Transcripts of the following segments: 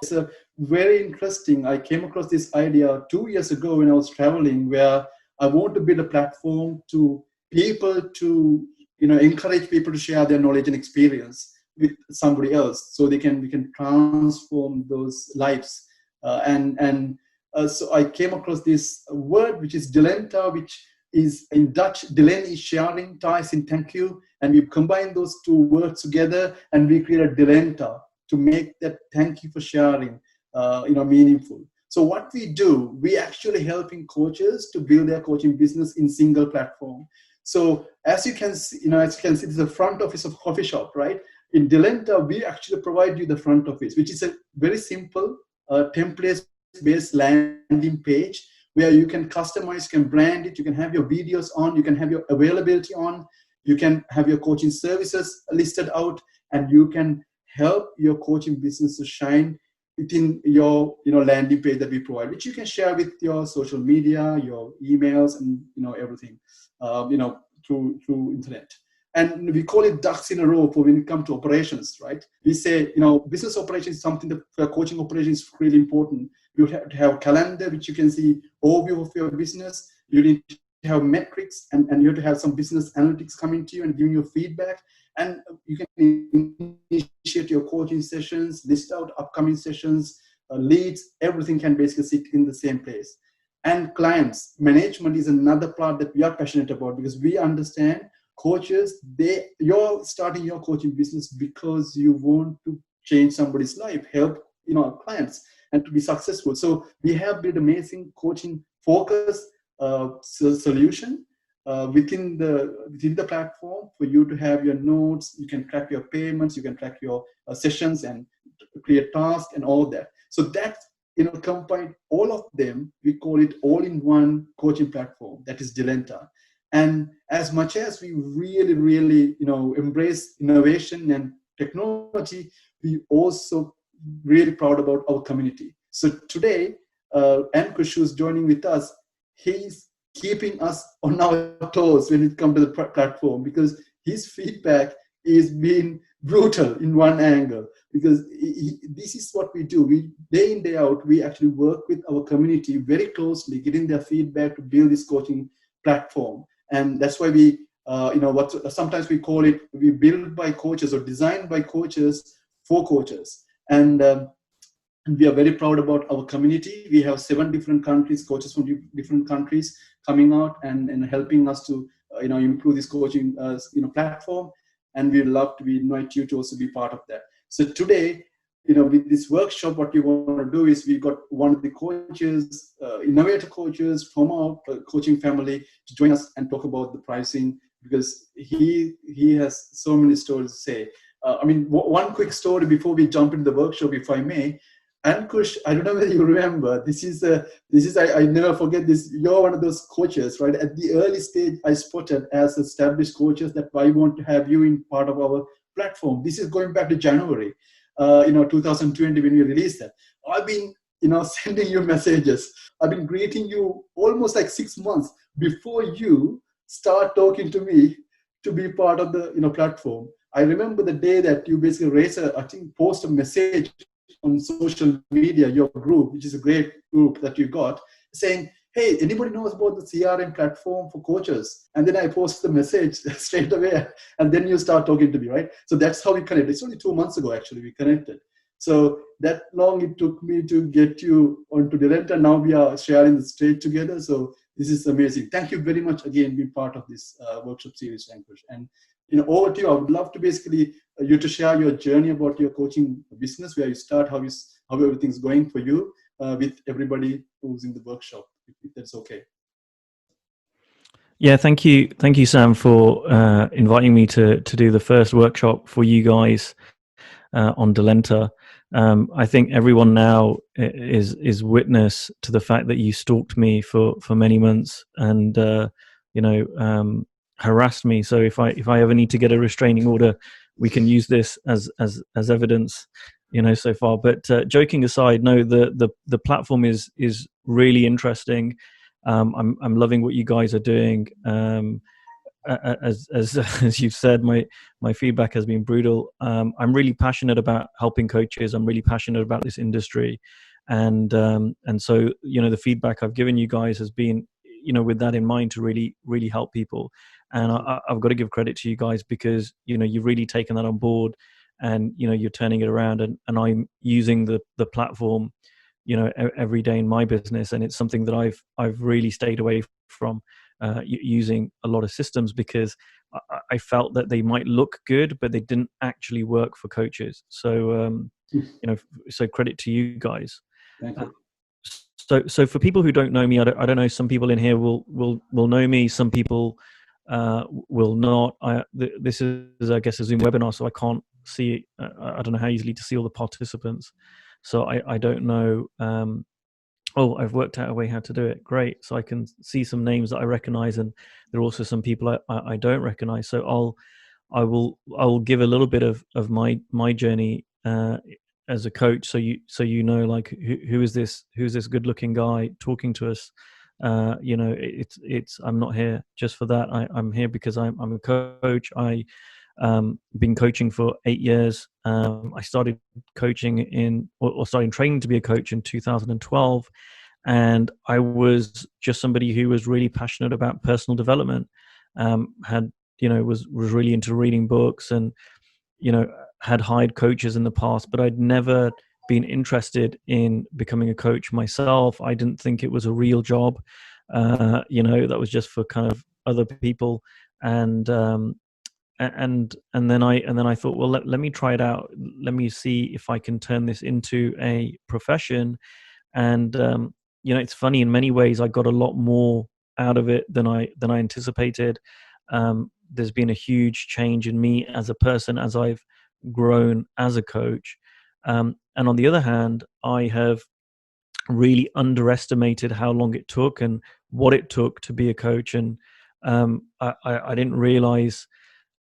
It's a very interesting. I came across this idea 2 years ago when I was traveling, where I want to build a platform to people to encourage people to share their knowledge and experience with somebody else, so we can transform those lives. So I came across this word which is Delenta, which is in Dutch. Delen is sharing, ta is in thank you, and we combine those two words together and we create a Delenta to make that thank you for sharing meaningful. So what we do, we actually helping coaches to build their coaching business in single platform. So as you can see, this is the front office of coffee shop, right? In Delenta, we actually provide you the front office, which is a very simple template-based landing page where you can customize, you can brand it, you can have your videos on, you can have your availability on, you can have your coaching services listed out, and you can help your coaching business to shine within your landing page that we provide, which you can share with your social media, your emails, and everything through internet. And we call it ducks in a row for when it comes to operations, right? We say business operations is something that for coaching operations is really important. You have to have a calendar which you can see overview of your business. You need to have metrics, and you have to have some business analytics coming to you and giving you feedback. And you can initiate your coaching sessions, list out upcoming sessions, leads, everything can basically sit in the same place. And clients management is another part that we are passionate about, because we understand coaches, you're starting your coaching business because you want to change somebody's life, help clients, and to be successful. So we have built amazing coaching focus solution within the platform for you to have your notes. You can track your payments, you can track your sessions and create tasks and all that. So that combine all of them, we call it all-in-one coaching platform, that is Delenta. And as much as we really embrace innovation and technology, we also really proud about our community. So today, Ankush, who's joining with us, he's keeping us on our toes when it comes to the platform, because his feedback is being brutal in one angle, because this is what we do. We day in, day out, we actually work with our community very closely, getting their feedback to build this coaching platform. And that's why we, what sometimes we call it, we build by coaches or designed by coaches for coaches. And we are very proud about our community. We have 7 different countries, coaches from different countries coming out and helping us to improve this coaching platform. And we'd love to invite you to also be part of that. So today, with this workshop, what we want to do is we got one of the coaches, innovator coaches from our coaching family to join us and talk about the pricing, because he has so many stories to say. One quick story before we jump into the workshop, if I may. Ankush, I don't know whether you remember, I never forget this. You're one of those coaches, right? At the early stage, I spotted as established coaches that I want to have you in part of our platform. This is going back to January, 2020 when we released that. I've been, sending you messages. I've been greeting you almost like 6 months before you start talking to me to be part of the, platform. I remember the day that you basically post a message on social media, your group, which is a great group that you got, saying, hey, anybody knows about the CRM platform for coaches? And then I post the message straight away, and then you start talking to me, right? So that's how we connected. It's only 2 months ago, actually, we connected. So that long it took me to get you onto Delenta. Now we are sharing the stage together. So this is amazing. Thank you very much again being part of this workshop series, Ankush. And over to you. I would love to basically you to share your journey about your coaching business, where you start, how everything's going for you with everybody who's in the workshop, if that's okay. Yeah, thank you, Sam, for inviting me to do the first workshop for you guys on Delenta. I think everyone now is witness to the fact that you stalked me for many months and harassed me. So if I ever need to get a restraining order, we can use this as evidence, so far. But joking aside, no, the platform is really interesting. I'm loving what you guys are doing. as you've said, my feedback has been brutal. I'm really passionate about helping coaches. I'm really passionate about this industry, and so the feedback I've given you guys has been with that in mind, to really help people. And I've got to give credit to you guys, because you've really taken that on board, and you're turning it around, and I'm using the platform every day in my business, and it's something that I've really stayed away from using a lot of systems, because I felt that they might look good, but they didn't actually work for coaches. So so credit to you guys. Thank you. So for people who don't know me, I don't know. Some people in here will know me. Some people will not. This is, I guess, a Zoom webinar, so I can't see. I don't know how easily to see all the participants. So I don't know. Oh, I've worked out a way how to do it. Great. So I can see some names that I recognize, and there are also some people I don't recognize. So I will give a little bit of my journey as a coach, so like who is this good looking guy talking to us. It's I'm not here just for that. I'm here because I'm a coach. I been coaching for 8 years. I started coaching or starting training to be a coach in 2012, and I was just somebody who was really passionate about personal development. Was really into reading books, and had hired coaches in the past, but I'd never been interested in becoming a coach myself. I didn't think it was a real job. That was just for kind of other people. And then I thought, well, let me try it out. Let me see if I can turn this into a profession. And it's funny, in many ways I got a lot more out of it than I anticipated. There's been a huge change in me as a person as I've grown as a coach. And on the other hand, I have really underestimated how long it took and what it took to be a coach. And I didn't realize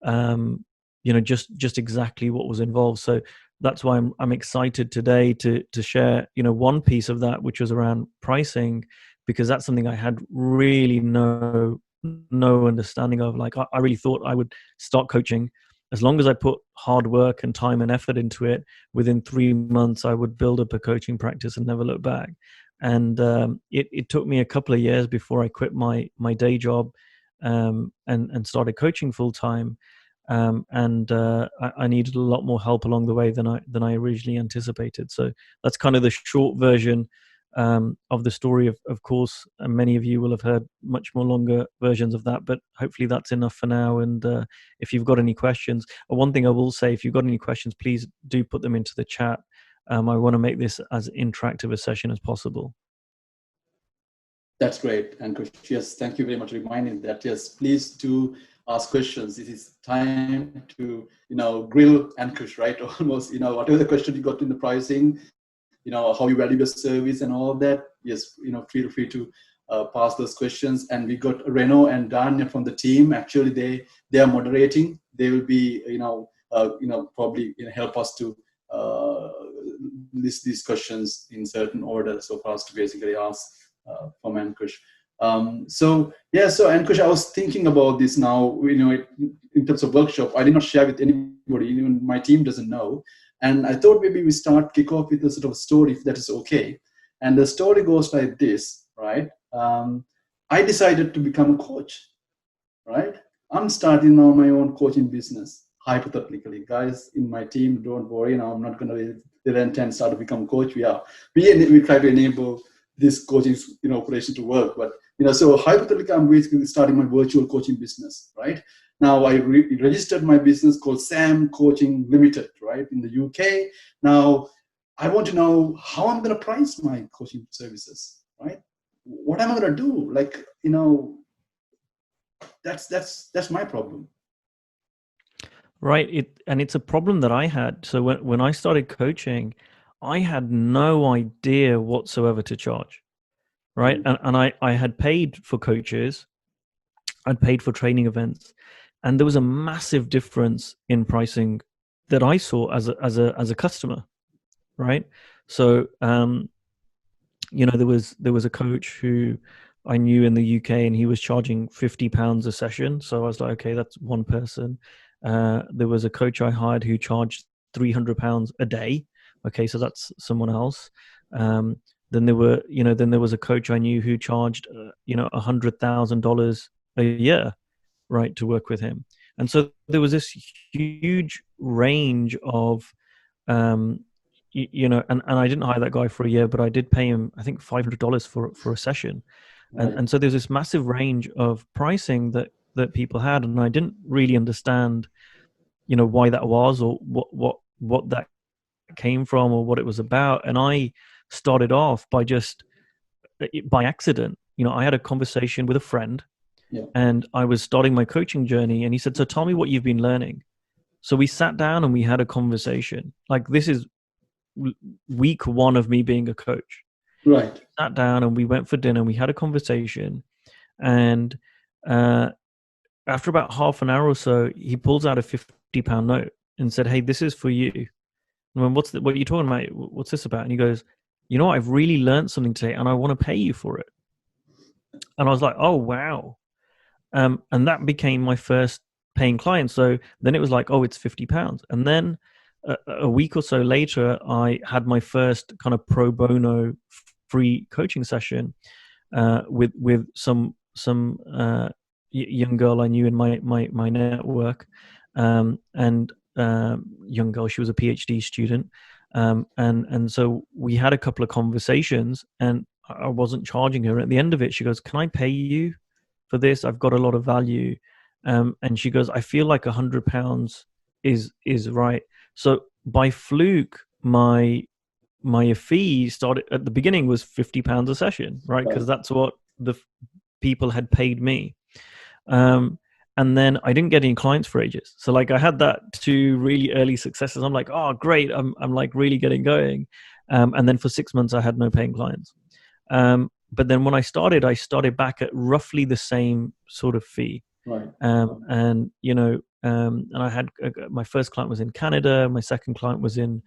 just exactly what was involved. So that's why I'm excited today to share one piece of that, which was around pricing, because that's something I had really no understanding of. Like I really thought I would start coaching, as long as I put hard work and time and effort into it, within 3 months I would build up a coaching practice and never look back. And it took me a couple of years before I quit my day job and started coaching full time. I needed a lot more help along the way than I originally anticipated. So that's kind of the short version of the story. Of course, and many of you will have heard much more longer versions of that, but hopefully that's enough for now. And if you've got any questions, one thing I will say, if you've got any questions, please do put them into the chat. I want to make this as interactive a session as possible. That's great, Ankush. Yes, thank you very much for reminding that. Yes, please do ask questions. This is time to grill Ankush, right? Almost whatever the question you got in the pricing, how you value your service and all of that. Yes, feel free to pass those questions. And we got Reno and Dan from the team. Actually, they are moderating. They will be probably help us to list these questions in certain order, so for us to basically ask from Ankush. So Ankush, I was thinking about this now, in terms of workshop. I did not share with anybody, even my team doesn't know. And I thought maybe we kick off with a sort of story, if that is okay. And the story goes like this, right? I decided to become a coach, right? I'm starting now my own coaching business, hypothetically. Guys in my team, don't worry, I'm not going to then start to become a coach. We try to enable this coaching operation to work. But so hypothetically, I'm basically starting my virtual coaching business, right? Now I registered my business called Sam Coaching Limited, right, in the UK. Now I want to know how I'm going to price my coaching services, right? What am I going to do? Like, that's my problem. Right. It's a problem that I had. So when I started coaching, I had no idea whatsoever to charge. Right. And I had paid for coaches. I'd paid for training events, and there was a massive difference in pricing that I saw as a customer. Right. So, there was a coach who I knew in the UK, and he was charging £50 a session. So I was like, okay, that's one person. There was a coach I hired who charged £300 a day. Okay, so that's someone else. Then there was a coach I knew who charged, $100,000 a year, right, to work with him. And so there was this huge range of, and I didn't hire that guy for a year, but I did pay him, I think, $500 for a session. Right. And so there's this massive range of pricing that people had, and I didn't really understand, why that was, or what that came from, or what it was about. And I started off by accident. I had a conversation with a friend, Yeah. and I was starting my coaching journey, and he said, "So tell me what you've been learning." So we sat down and we had a conversation. Like, this is week one of me being a coach. Right. We sat down and we went for dinner. We had a conversation, and after about half an hour or so, he pulls out a £50 note and said, "Hey, this is for you." I went, what are you talking about? What's this about? And he goes, "You know what? I've really learned something today, and I want to pay you for it." And I was like, "Oh, wow." And that became my first paying client. So then it was like, oh, it's £50. And then a week or so later, I had my first kind of pro bono free coaching session with some young girl I knew in my network, and young girl. She was a PhD student, and so we had a couple of conversations, and I wasn't charging her. At the end of it, she goes, "Can I pay you for this? I've got a lot of value." And she goes, "I feel like £100 is right." So by fluke, my fee started at the beginning was £50 a session, right? Because that's what the people had paid me. And then I didn't get any clients for ages. So like, I had that two really early successes. I'm like, oh, great. I'm like really getting going. And then for 6 months, I had no paying clients. But then when I started back at roughly the same sort of fee. Right. And I had my first client was in Canada. My second client was in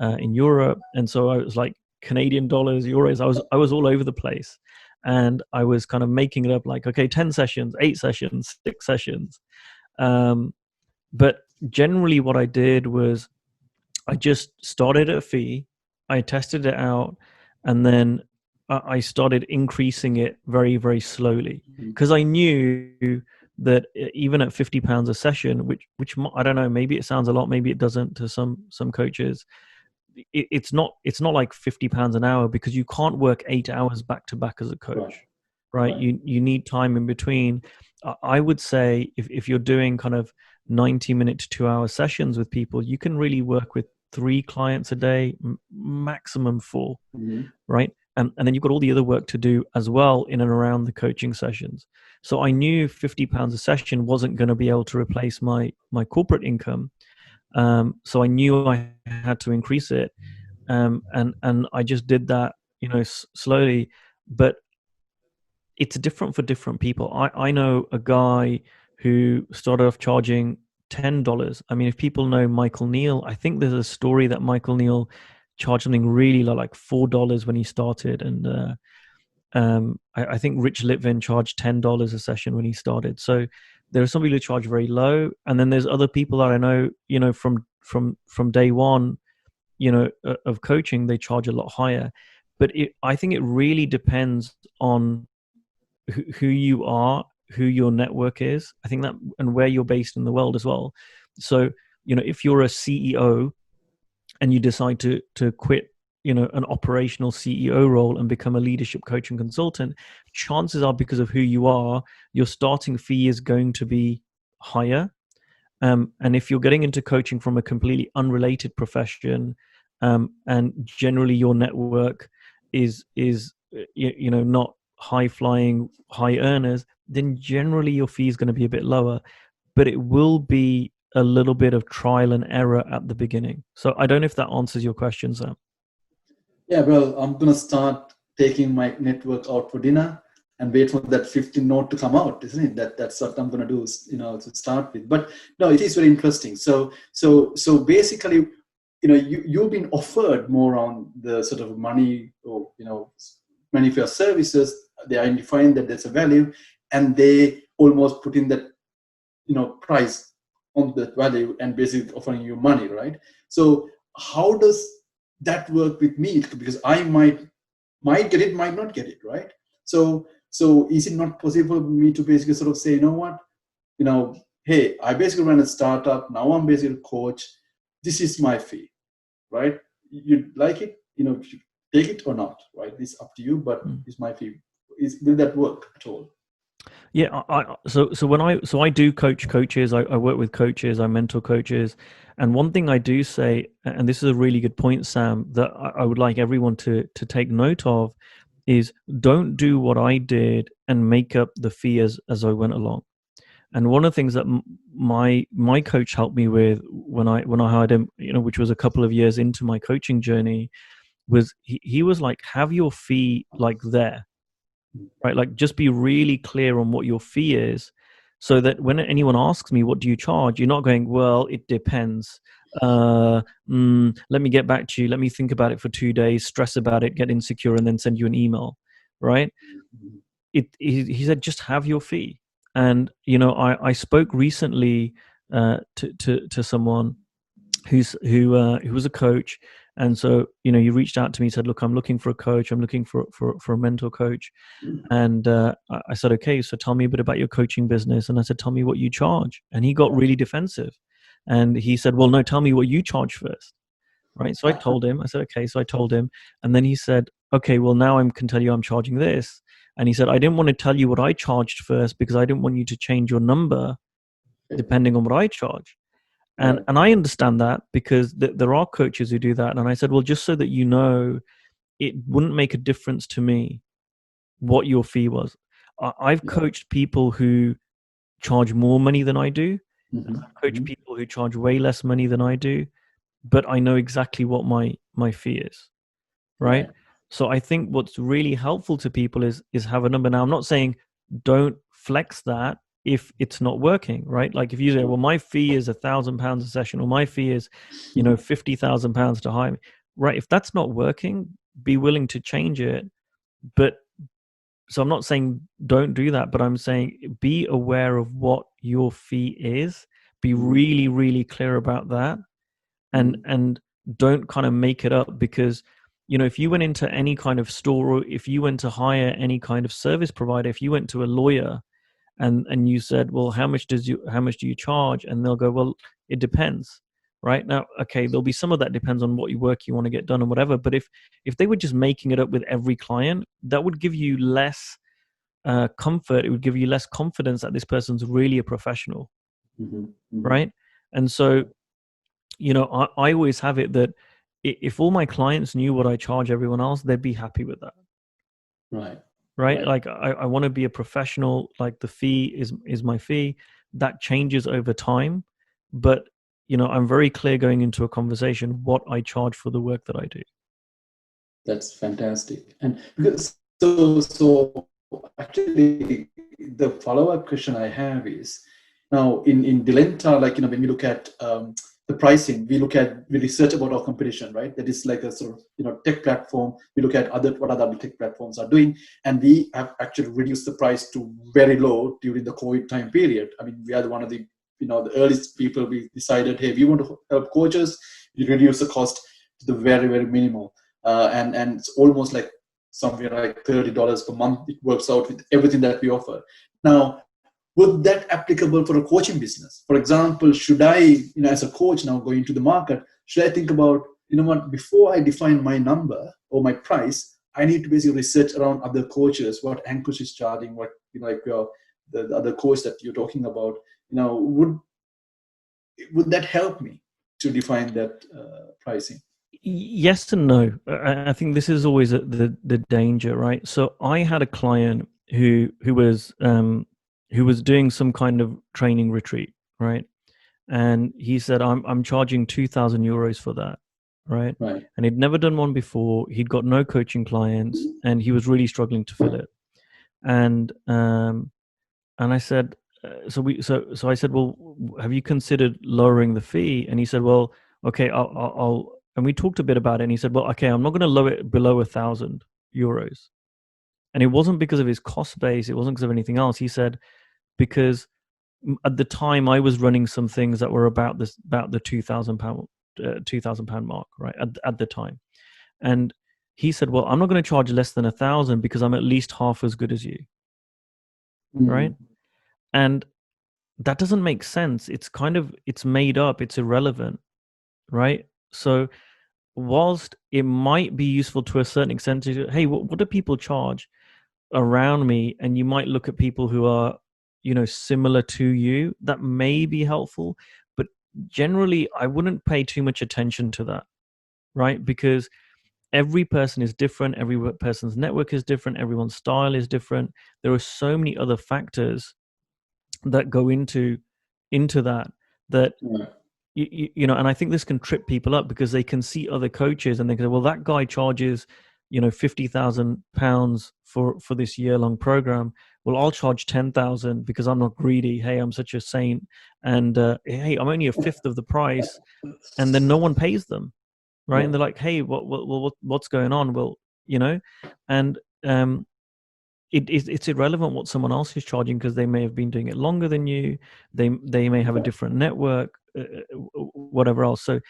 Europe. And so I was like, Canadian dollars, euros. I was all over the place. And I was kind of making it up like, okay, 10 sessions, 8 sessions, 6 sessions. But generally what I did was I just started at a fee. I tested it out. And then I started increasing it very, very slowly, because I knew that even at £50 a session, which I don't know, maybe it sounds a lot, maybe it doesn't to some coaches. It's not like £50 an hour, because you can't work 8 hours back to back as a coach, right? You need time in between. I would say if you're doing kind of 90-minute to 2-hour sessions with people, you can really work with 3 clients a day, maximum 4, right? And then you've got all the other work to do as well in and around the coaching sessions. So I knew £50 a session wasn't going to be able to replace my corporate income. So I knew I had to increase it. And I just did that, slowly. But it's different for different people. I know a guy who started off charging $10. I mean, if people know Michael Neal, I think there's a story that Michael Neal charged something really low, like $4 when he started. And I think Rich Litvin charged $10 a session when he started. So there are some people who charge very low, and then there's other people that I know, from day one, of coaching, they charge a lot higher. But I think it really depends on who you are, who your network is. I think that, and where you're based in the world as well. So, if you're a CEO and you decide to quit, an operational CEO role and become a leadership coach and consultant, chances are, because of who you are, your starting fee is going to be higher. And if you're getting into coaching from a completely unrelated profession, and generally your network is not high flying, high earners, then generally your fee is going to be a bit lower, but it will be a little bit of trial and error at the beginning. So I don't know if that answers your question, Sam. Yeah, well, I'm going to start taking my network out for dinner and wait for that 15 note to come out, isn't it? That's what I'm going to do, to start with. But no, it is very interesting. So basically, you've been offered more on the sort of money, or, money for your services. they identify that there's a value, and they almost put in that price on that value and basically offering you money, right? So how does that work with me? Because I might get it, might not get it, right? So is it not possible for me to basically sort of say, what, hey, I basically run a startup, now I'm basically a coach, this is my fee, right? You like it, take it or not, right? It's up to you, but it's my fee. Will that work at all? Yeah, so I do coach coaches. I work with coaches. I mentor coaches, and one thing I do say, and this is a really good point, Sam, that I would like everyone to take note of, is don't do what I did and make up the fee as I went along. And one of the things that my coach helped me with when I hired him, which was a couple of years into my coaching journey, was he was like, have your fee like there. Right, like just be really clear on what your fee is, so that when anyone asks me what do you charge, you're not going, well, it depends. Let me get back to you. Let me think about it for 2 days, stress about it, get insecure, and then send you an email. Right? He said just have your fee. And I spoke recently to someone who was a coach. And so, he reached out to me, said, look, I'm looking for a coach. I'm looking for a mentor coach. And I said, okay, so tell me a bit about your coaching business. And I said, tell me what you charge. And he got really defensive. And he said, well, no, tell me what you charge first. Right. So I told him, I said, okay. So I told him. And then he said, okay, well, now I can tell you I'm charging this. And he said, I didn't want to tell you what I charged first because I didn't want you to change your number depending on what I charge. And I understand that because there are coaches who do that. And I said, well, just so that you know, it wouldn't make a difference to me what your fee was. I've coached people who charge more money than I do. I've coached people who charge way less money than I do, but I know exactly what my fee is, right? So I think what's really helpful to people is have a number. Now, I'm not saying don't flex that if it's not working, right? Like if you say, well, my fee is £1,000 a session, or my fee is, £50,000 to hire me, right? If that's not working, be willing to change it. But so I'm not saying don't do that, but I'm saying be aware of what your fee is. Be really, really clear about that, and don't kind of make it up. Because if you went into any kind of store, or if you went to hire any kind of service provider, if you went to a lawyer and you said, well, how much do you charge? And they'll go, well, it depends. Right now, okay, there'll be some of that depends on what work you want to get done and whatever. But if they were just making it up with every client, that would give you less comfort. It would give you less confidence that this person's really a professional, right? And so, I always have it that if all my clients knew what I charge everyone else, they'd be happy with that. Right. Like I want to be a professional. Like the fee is my fee. That changes over time, but I'm very clear going into a conversation what I charge for the work that I do. That's fantastic. And because so actually the follow-up question I have is, now in Delenta, like when we look at the pricing, we research about our competition, right? That is like a sort of tech platform. We look at what other tech platforms are doing, and we have actually reduced the price to very low during the COVID time period. I mean, we are one of the the earliest people. We decided, hey, we want to help coaches. We reduce the cost to the very, very minimal, and it's almost like somewhere like $30 per month. It works out with everything that we offer. Now, would that applicable for a coaching business? For example, should I, as a coach now going to the market, should I think about, what, before I define my number or my price, I need to basically research around other coaches, what Ankush is charging, what, like the other coach that you're talking about, would that help me to define that pricing? Yes and no. I think this is always the danger, right? So I had a client who was doing some kind of training retreat, right? And he said, I'm charging €2,000 for that, right? And he'd never done one before. He'd got no coaching clients, and he was really struggling to fill it. And I said, so I said, well, have you considered lowering the fee? And he said, well, okay, I'll. And we talked a bit about it. And he said, well, okay, I'm not going to lower it below €1,000. And it wasn't because of his cost base. It wasn't because of anything else. He said, because at the time I was running some things that were about the £2,000 £2,000 mark, right? At the time. And he said, well, I'm not going to charge less than 1,000 because I'm at least half as good as you. Right. And that doesn't make sense. It's made up, it's irrelevant. Right. So whilst it might be useful to a certain extent to, hey, what do people charge around me? And you might look at people who are, similar to you. That may be helpful, but generally I wouldn't pay too much attention to that, right? Because every person is different, every person's network is different, everyone's style is different. There are so many other factors that go into that and I think this can trip people up because they can see other coaches and they go, well, that guy charges £50,000 for this year-long program. Well, I'll charge 10,000 because I'm not greedy. Hey, I'm such a saint, and hey, I'm only a fifth of the price, and then no one pays them, right? And they're like, hey, what's going on? Well, and it's irrelevant what someone else is charging because they may have been doing it longer than you. They may have a different network, whatever else. So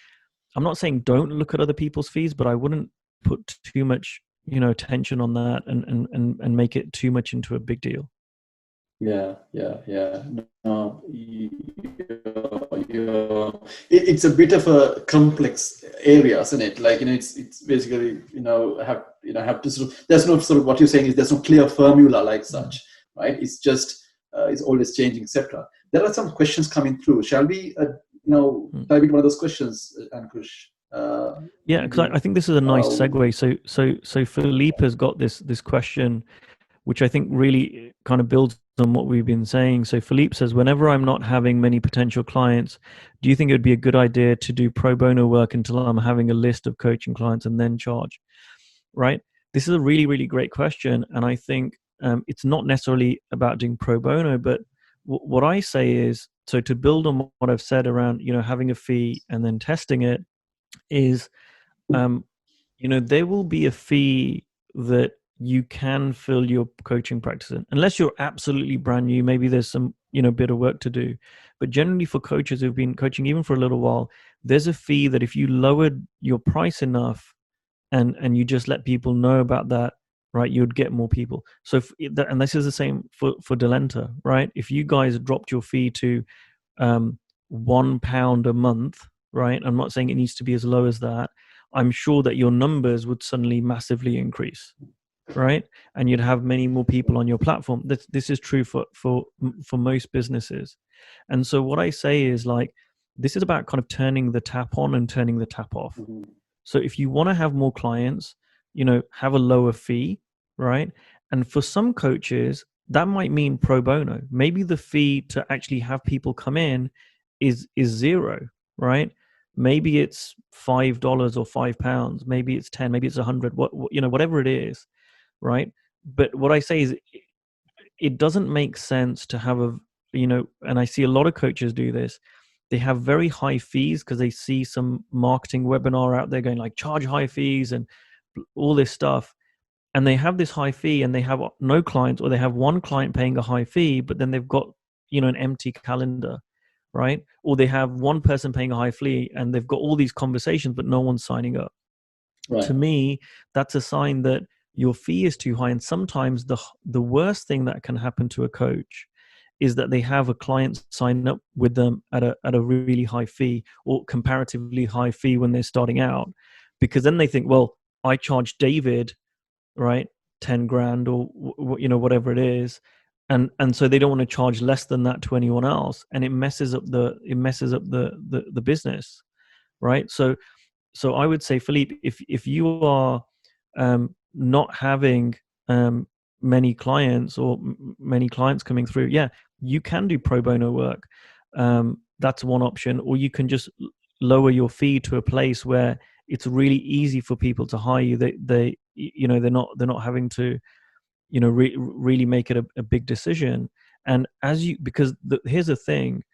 I'm not saying don't look at other people's fees, but I wouldn't put too much, attention on that and make it too much into a big deal. Yeah. No, it's a bit of a complex area, isn't it? Like, it's basically, have to sort of, there's no sort of, what you're saying is there's no clear formula like such, right? It's just, it's always changing, etc. There are some questions coming through. Shall we, dive into one of those questions, Ankush? Yeah, because I think this is a nice segue. So Philippe has got this question, which I think really kind of builds on what we've been saying. So Philippe says, whenever I'm not having many potential clients, do you think it would be a good idea to do pro bono work until I'm having a list of coaching clients and then charge? Right? This is a really, really great question. And I think it's not necessarily about doing pro bono, but what I say is, so to build on what I've said around, having a fee and then testing it is, there will be a fee that you can fill your coaching practice in, unless you're absolutely brand new. Maybe there's some bit of work to do, but generally for coaches who've been coaching even for a little while, there's a fee that if you lowered your price enough and you just let people know about that, right, you'd get more people. So and this is the same for Delenta, right? If you guys dropped your fee to £1 a month, right, I'm not saying it needs to be as low as that, I'm sure that your numbers would suddenly massively increase, right? And you'd have many more people on your platform. This is true for most businesses. And so what I say is, like, this is about kind of turning the tap on and turning the tap off. So if you want to have more clients, have a lower fee, right? And for some coaches, that might mean pro bono. Maybe the fee to actually have people come in is zero, right? Maybe it's $5 or £5. Maybe it's 10. Maybe it's 100. Whatever it is, right? But what I say is, it doesn't make sense to have and I see a lot of coaches do this. They have very high fees because they see some marketing webinar out there going like, charge high fees and all this stuff. And they have this high fee and they have no clients, or they have one client paying a high fee, but then they've got, an empty calendar, right? Or they have one person paying a high fee and they've got all these conversations, but no one's signing up. Right. To me, that's a sign that your fee is too high. And sometimes the worst thing that can happen to a coach is that they have a client sign up with them at a really high fee, or comparatively high fee when they're starting out, because then they think, well, I charge David, right, 10 grand or whatever it is, and so they don't want to charge less than that to anyone else, and it messes up the business, right? So I would say, Philippe, if you are not having many clients or many clients coming through, yeah, you can do pro bono work. That's one option. Or you can just lower your fee to a place where it's really easy for people to hire you. They're not having to really make it a big decision. And because here's the thing,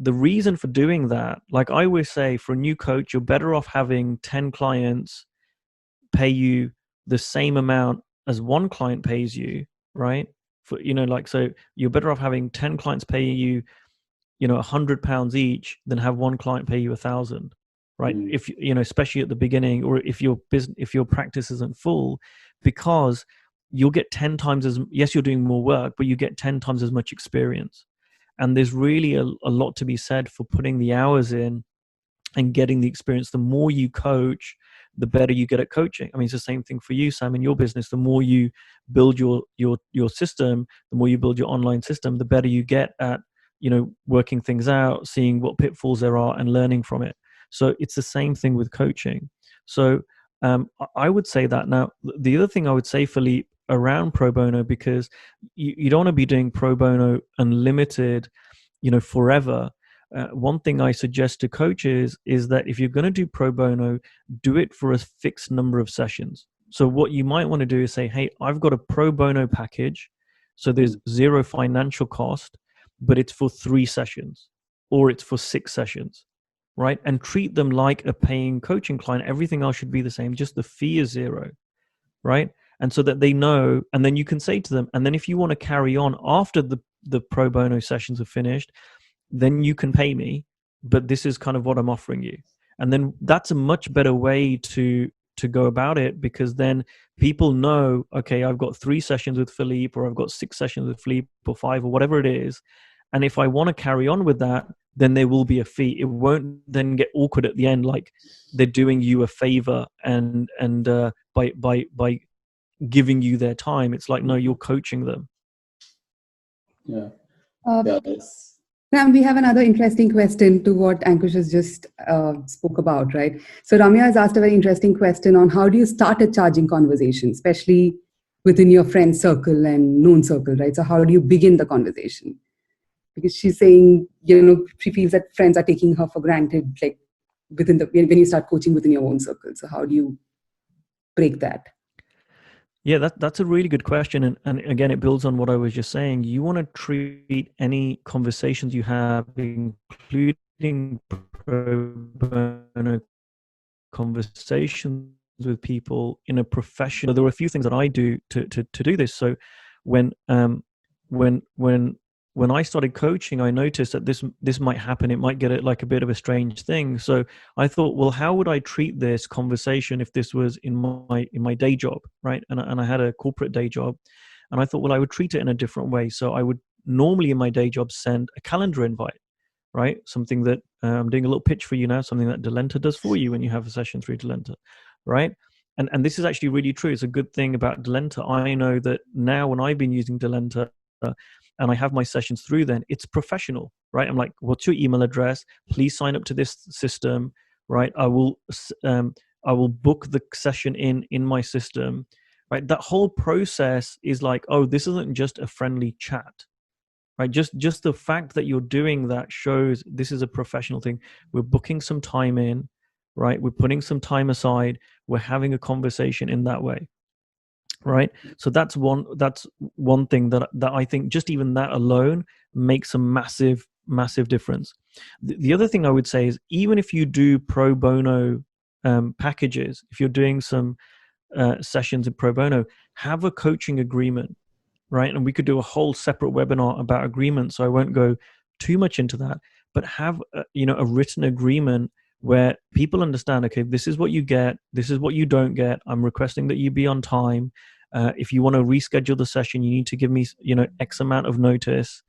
the reason for doing that, like I always say, for a new coach, you're better off having 10 clients pay you the same amount as one client pays you, right? For, like, so you're better off having 10 clients pay you, £100 each than have one client pay you 1,000, right? If especially at the beginning, or if your business, if your practice isn't full, because you'll get 10 times as, yes, you're doing more work, but you get 10 times as much experience. And there's really a lot to be said for putting the hours in and getting the experience. The more you coach, the better you get at coaching. I mean, it's the same thing for you, Sam, in your business. The more you build your system, the more you build your online system, the better you get at, working things out, seeing what pitfalls there are and learning from it. So it's the same thing with coaching. So I would say that. Now, the other thing I would say, Philippe, around pro bono, because you don't want to be doing pro bono unlimited, forever. One thing I suggest to coaches is that if you're going to do pro bono, do it for a fixed number of sessions. So what you might want to do is say, hey, I've got a pro bono package. So there's zero financial cost, but it's for 3 sessions or it's for 6 sessions, right? And treat them like a paying coaching client. Everything else should be the same. Just the fee is 0, right? And so that they know, and then you can say to them, and then if you want to carry on after the pro bono sessions are finished, then you can pay me, but this is kind of what I'm offering you. And then that's a much better way to go about it, because then people know, okay, I've got 3 sessions with Philippe, or I've got 6 sessions with Philippe, or 5, or whatever it is. And if I want to carry on with that, then there will be a fee. It won't then get awkward at the end, like they're doing you a favor and by giving you their time. It's like, no, you're coaching them. Yeah. Ram, we have another interesting question to what Ankush has just spoke about, right? So Ramya has asked a very interesting question on how do you start a charging conversation, especially within your friend circle and known circle, right? So how do you begin the conversation? Because she's saying, she feels that friends are taking her for granted, like when you start coaching within your own circle. So how do you break that? Yeah, that's a really good question. And again, it builds on what I was just saying. You want to treat any conversations you have, including pro bono conversations with people, in a professional. There are a few things that I do to do this. So when I started coaching, I noticed that this might happen. It might get like a bit of a strange thing. So I thought, well, how would I treat this conversation if this was in my day job, right? And I had a corporate day job, and I thought, well, I would treat it in a different way. So I would normally in my day job send a calendar invite, right? Something that I'm doing a little pitch for you now, something that Delenta does for you when you have a session through Delenta, right? And this is actually really true. It's a good thing about Delenta. I know that now when I've been using Delenta, and I have my sessions through, then it's professional, right? I'm like, what's your email address? Please sign up to this system, right? I will book the session in my system, right? That whole process is like, oh, this isn't just a friendly chat, right? Just the fact that you're doing that shows this is a professional thing. We're booking some time in, right? We're putting some time aside. We're having a conversation in that way. Right. So that's one thing that I think just even that alone makes a massive difference. The other thing I would say is, even if you do pro bono packages, if you're doing some sessions in pro bono, have a coaching agreement, right? And we could do a whole separate webinar about agreements, so I won't go too much into that, but have a written agreement where people understand, okay, this is what you get, this is what you don't get. I'm requesting that you be on time. If you want to reschedule the session, you need to give me, X amount of notice,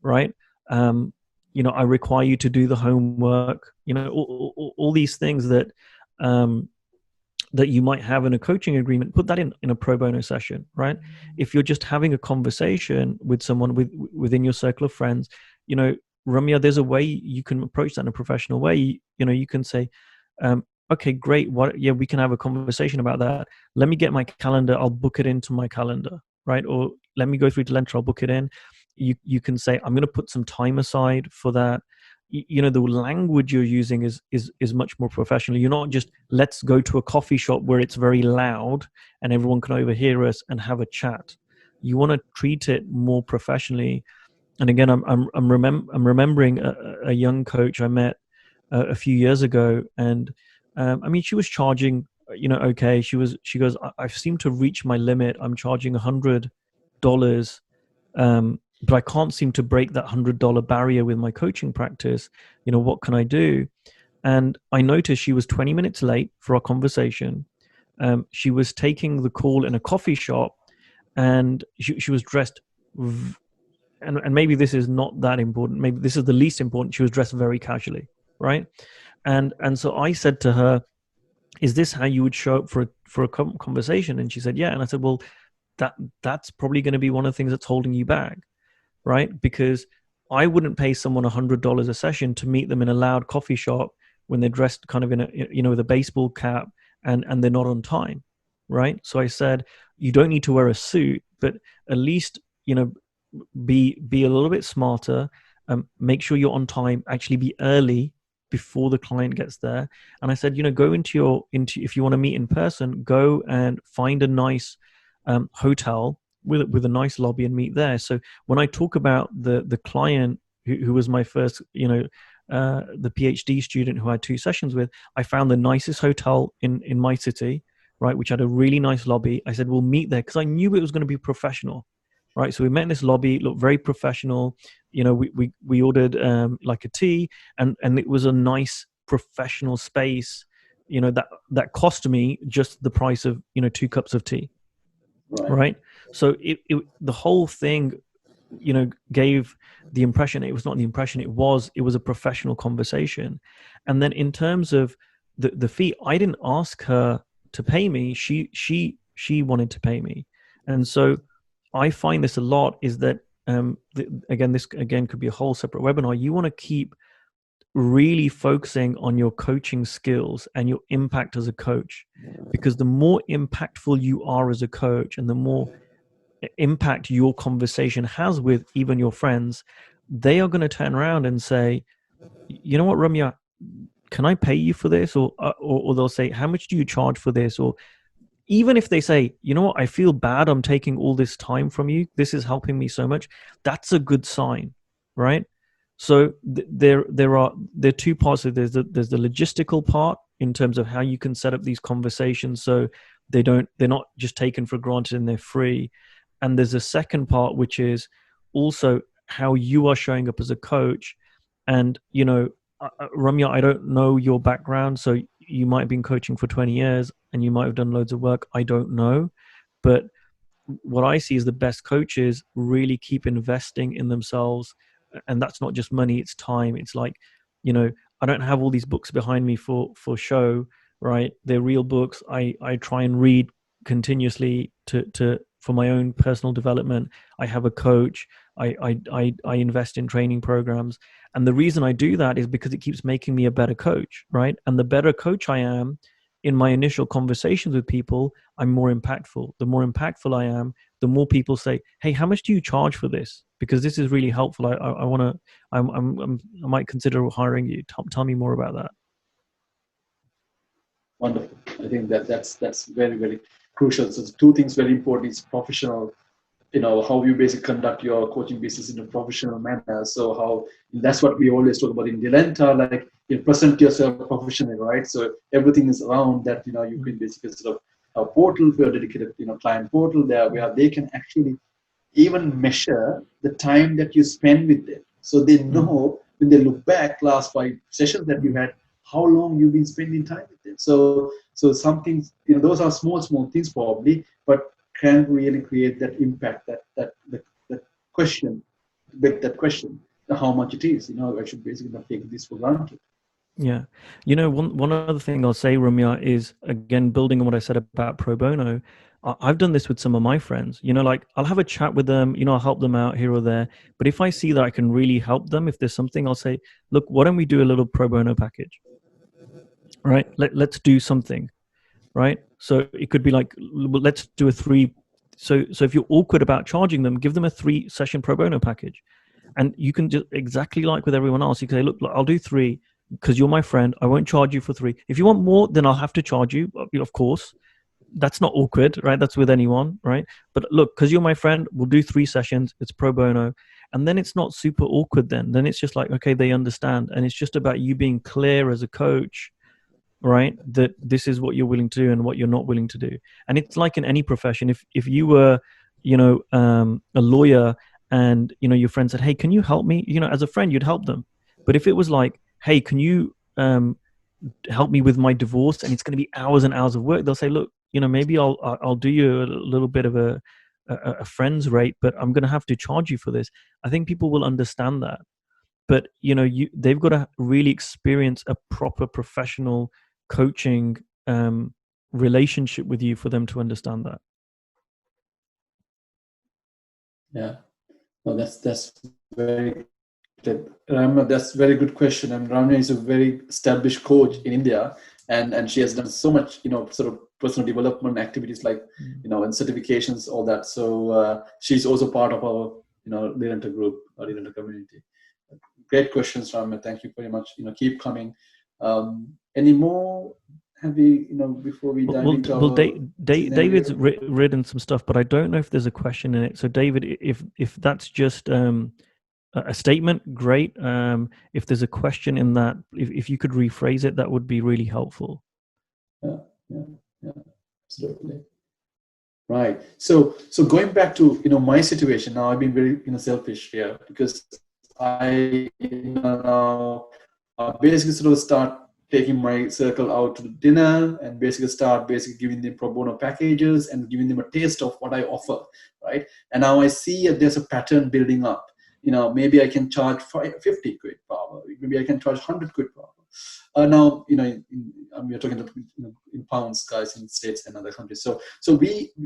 right? I require you to do the homework, all these things that you might have in a coaching agreement. Put that in a pro bono session, right? If you're just having a conversation with someone within your circle of friends, Ramya, there's a way you can approach that in a professional way. You can say, okay, great. We can have a conversation about that. Let me get my calendar. I'll book it into my calendar, right? Or let me go through to Delenta. I'll book it in. You can say, I'm going to put some time aside for that. The language you're using is much more professional. You're not just, let's go to a coffee shop where it's very loud and everyone can overhear us and have a chat. You want to treat it more professionally. And again, I'm remembering a young coach I met a few years ago, and she was charging okay. She goes, I seem to reach my limit. I'm charging $100, but I can't seem to break that $100 barrier with my coaching practice. What can I do? And I noticed she was 20 minutes late for our conversation. She was taking the call in a coffee shop, and she was dressed, and maybe this is not that important. Maybe this is the least important. She was dressed very casually, right? And so I said to her, is this how you would show up for a conversation? And she said, yeah. And I said, well, that's probably going to be one of the things that's holding you back, right? Because I wouldn't pay someone $100 a session to meet them in a loud coffee shop when they're dressed kind of in a, with a baseball cap and they're not on time, right? So I said, you don't need to wear a suit, but at least, be a little bit smarter. Make sure you're on time, actually be early before the client gets there. And I said, go into if you want to meet in person, go and find a nice hotel with a nice lobby and meet there. So when I talk about the client who was my first, the PhD student who I had 2 sessions with, I found the nicest hotel in my city, right, which had a really nice lobby. I said, we'll meet there, because I knew it was going to be professional, right? So we met in this lobby, it looked very professional. We ordered like a tea, and it was a nice professional space, that cost me just the price of 2 cups of tea, right? So the whole thing gave the impression, it was not the impression, it was a professional conversation. And then in terms of the fee, I didn't ask her to pay me, she wanted to pay me. And so I find this a lot, is that this could be a whole separate webinar. You want to keep really focusing on your coaching skills and your impact as a coach, because the more impactful you are as a coach and the more impact your conversation has with even your friends, they are going to turn around and say, you know what, Ramya, can I pay you for this? Or they'll say, how much do you charge for this? Or even if they say, you know what, I feel bad, I'm taking all this time from you, this is helping me so much, that's a good sign, right? So there are 2 parts of this. There's the logistical part in terms of how you can set up these conversations so they're not just taken for granted and they're free. And there's a second part, which is also how you are showing up as a coach. And, Ramya, I don't know your background, so you might have been coaching for 20 years and you might have done loads of work. I don't know. But what I see is the best coaches really keep investing in themselves. And that's not just money, it's time. It's like, I don't have all these books behind me for show, right? They're real books. I try and read continuously for my own personal development. I have a coach. I invest in training programs. And the reason I do that is because it keeps making me a better coach, right? And the better coach I am in my initial conversations with people, I'm more impactful. The more impactful I am, the more people say, hey, how much do you charge for this? Because this is really helpful. I might consider hiring you. Tell me more about that. Wonderful. I think that's very, very crucial. So 2 things very important is professional, how you basically conduct your coaching business in a professional manner. So that's what we always talk about in Delenta, like you present yourself professionally, right? So everything is around that, you can basically sort of a portal for a dedicated, client portal there where they can actually even measure the time that you spend with them. So they know when they look back last 5 sessions that you had, how long you've been spending time with them. So some things, those are small things probably, but can really create that impact, that question, that question, how much it is. I should basically not take this for granted. Yeah. One other thing I'll say, Ramya, is, again, building on what I said about pro bono, I've done this with some of my friends. Like I'll have a chat with them, I'll help them out here or there. But if I see that I can really help them, if there's something, I'll say, look, why don't we do a little pro bono package? Right? Let's do something. Right? So it could be like, let's do a 3. So if you're awkward about charging them, give them a 3-session pro bono package. And you can just, exactly like with everyone else, you can say, look, I'll do 3 because you're my friend. I won't charge you for 3. If you want more, then I'll have to charge you, of course. That's not awkward, right? That's with anyone, right? But look, because you're my friend, we'll do 3 sessions. It's pro bono. And then it's not super awkward then. Then it's just like, okay, they understand. And it's just about you being clear as a coach right? That this is what you're willing to do and what you're not willing to do. And it's like in any profession. If you were, a lawyer, and your friend said, "Hey, can you help me?" As a friend, you'd help them. But if it was like, "Hey, can you help me with my divorce?" and it's going to be hours and hours of work, they'll say, "Look, maybe I'll do you a little bit of a friend's rate, but I'm going to have to charge you for this." I think people will understand that. But they've got to really experience a proper professional coaching relationship with you for them to understand that. Yeah, no, that's very Ramya, that's a very good question. And Ramya is a very established coach in India, and she has done so much, sort of personal development activities like, and certifications, all that. So she's also part of our, Delenta group, or Delenta community. Great questions, Ramya. Thank you very much. Keep coming. Any more? Have we, before we dive into our David's written some stuff, but I don't know if there's a question in it. So David, if that's just a statement, great. If there's a question in that, if you could rephrase it, that would be really helpful. Yeah, absolutely. Right. So going back to my situation now, I've been very selfish here, because I now basically sort of start taking my circle out to dinner, and basically giving them pro bono packages and giving them a taste of what I offer, right? And now I see there's a pattern building up. Maybe I can charge 50 quid per hour. Maybe I can charge 100 quid per hour. Now, we're talking about, in pounds, guys, in the States and other countries. So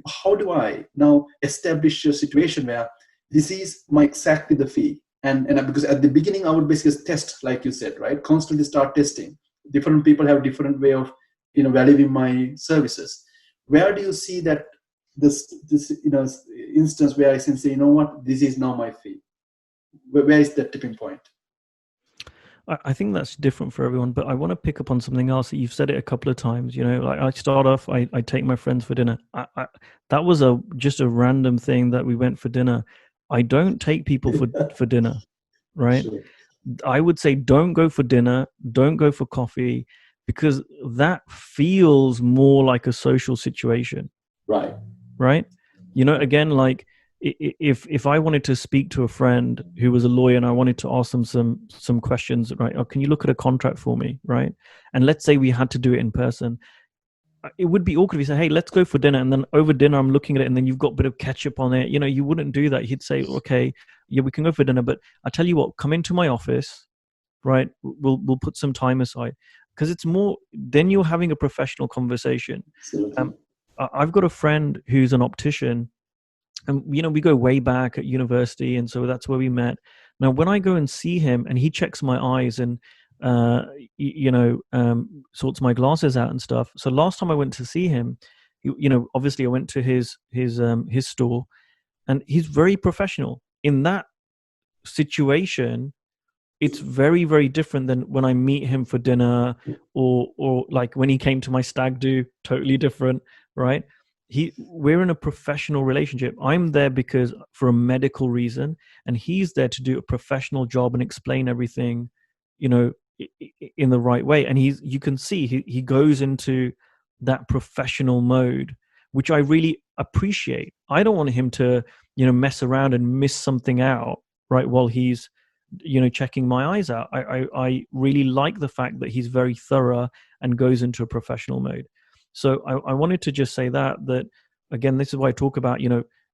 how do I now establish a situation where this is exactly the fee? And because at the beginning, I would basically test, like you said, right? Constantly start testing. Different people have different way of, valuing my services. Where do you see that this instance where I can say, this is now my fee? Where is that tipping point? I think that's different for everyone, but I want to pick up on something else that you've said it a couple of times. Like I start off, I take my friends for dinner. That was just a random thing that we went for dinner. I don't take people for dinner, right? Sure. I would say don't go for dinner, don't go for coffee, because that feels more like a social situation. Right. Again, like if I wanted to speak to a friend who was a lawyer and I wanted to ask them some questions, right? Oh, can you look at a contract for me, right? And let's say we had to do it in person. It would be awkward if you say, "Hey, let's go for dinner," and then over dinner I'm looking at it and then you've got a bit of ketchup on it. You wouldn't do that. He'd say, "Okay, yeah, we can go for dinner, but I tell you what, come into my office, right? We'll put some time aside," because it's more, then you're having a professional conversation. I've got a friend who's an optician, and we go way back at university, and so that's where we met. Now, when I go and see him, and he checks my eyes and sorts my glasses out and stuff. So last time I went to see him, obviously I went to his store, and he's very professional. In that situation, it's very, very different than when I meet him for dinner, or like when he came to my stag do, totally different, right? We're in a professional relationship. I'm there because for a medical reason, and he's there to do a professional job and explain everything, in the right way. And you can see he goes into that professional mode, which I really appreciate. I don't want him to, mess around and miss something out, right, while he's, checking my eyes out. I really like the fact that he's very thorough and goes into a professional mode. So I wanted to just say that again, this is why I talk about,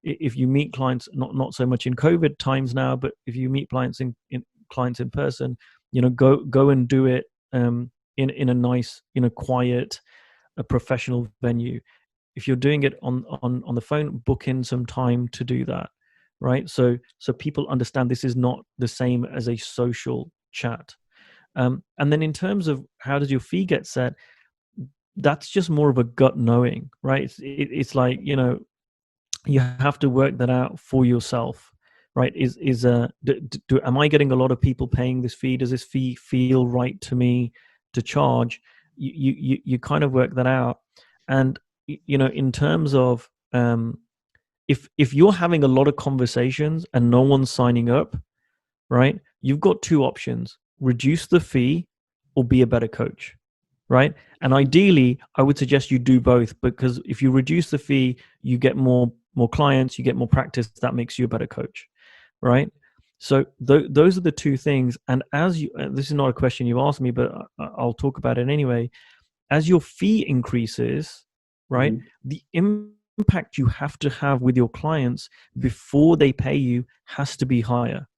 if you meet clients, not so much in COVID times now, but if you meet clients in person, go and do it in a nice, quiet, a professional venue. If you're doing it on the phone, book in some time to do that, right? So people understand this is not the same as a social chat. And then in terms of how does your fee get set, that's just more of a gut knowing, right? It's like, you have to work that out for yourself, right? Am I getting a lot of people paying this fee? Does this fee feel right to me to charge? You kind of work that out. And in terms of if you're having a lot of conversations and no one's signing up, right, you've got two options: reduce the fee or be a better coach, right? And ideally, I would suggest you do both, because if you reduce the fee, you get more clients, you get more practice. That makes you a better coach, right? So those are the two things. And as you, this is not a question you asked me, but I'll talk about it anyway. As your fee increases, right, the impact you have to have with your clients before they pay you has to be higher,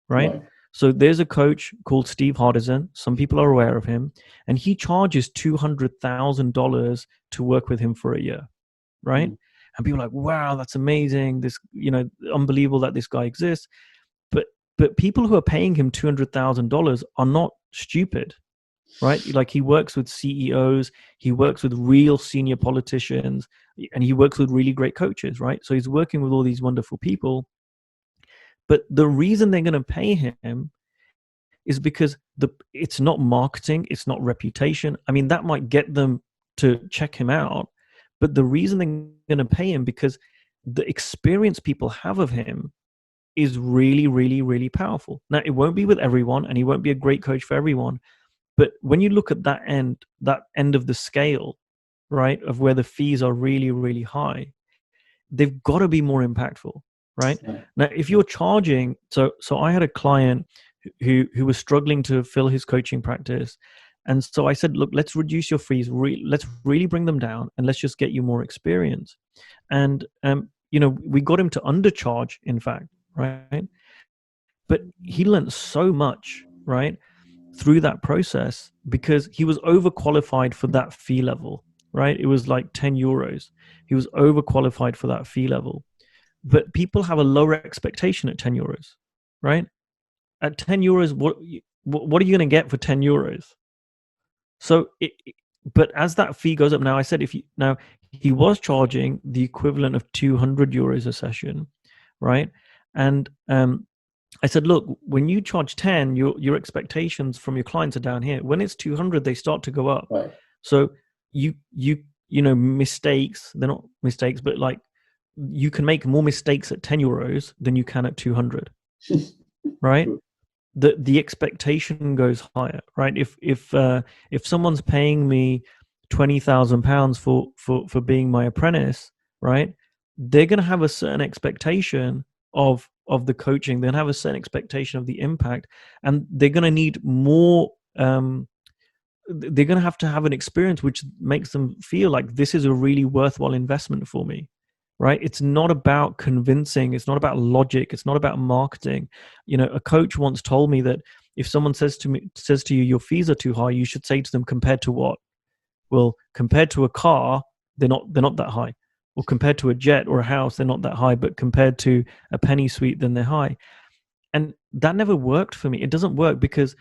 right? So there's a coach called Steve Hardison. Some people are aware of him, and he charges $200,000 to work with him for a year, right? And people are like, wow, that's amazing. This, unbelievable that this guy exists. But people who are paying him $200,000 are not stupid, right? Like, he works with CEOs, he works with real senior politicians, and he works with really great coaches, right? So he's working with all these wonderful people. But the reason they're going to pay him is because it's not marketing, it's not reputation. I mean, that might get them to check him out, but the reason they're going to pay him because the experience people have of him is really, really, really powerful. Now, it won't be with everyone, and he won't be a great coach for everyone. But when you look at that end of the scale, right, of where the fees are really, really high, they've got to be more impactful, right? Now, if you're charging, so I had a client who was struggling to fill his coaching practice. And so I said, look, let's reduce your fees. Let's really bring them down, and let's just get you more experience. And, we got him to undercharge, in fact, right? But he learned so much, right, through that process, because he was overqualified for that fee level, right? It was like 10 euros. He was overqualified for that fee level. But people have a lower expectation at 10 euros, right? At 10 euros, what are you going to get for 10 euros? So, but as that fee goes up, now I said, now he was charging the equivalent of 200 euros a session, right? And I said, look, when you charge 10, your expectations from your clients are down here. When it's 200, they start to go up. Right. So mistakes, they're not mistakes, but like, you can make more mistakes at 10 euros than you can at 200, right? The expectation goes higher, right? If someone's paying me £20,000 for being my apprentice, right, they're going to have a certain expectation of the coaching. They're going to have a certain expectation of the impact, and they're going to need more. They're going to have an experience which makes them feel like this is a really worthwhile investment for me, right? It's not about convincing. It's not about logic. It's not about marketing. A coach once told me that if someone says to you, your fees are too high, you should say to them, compared to what? Well, compared to a car, they're not that high. Or compared to a jet or a house, they're not that high. But compared to a penny suite, then they're high. And that never worked for me. It doesn't work, because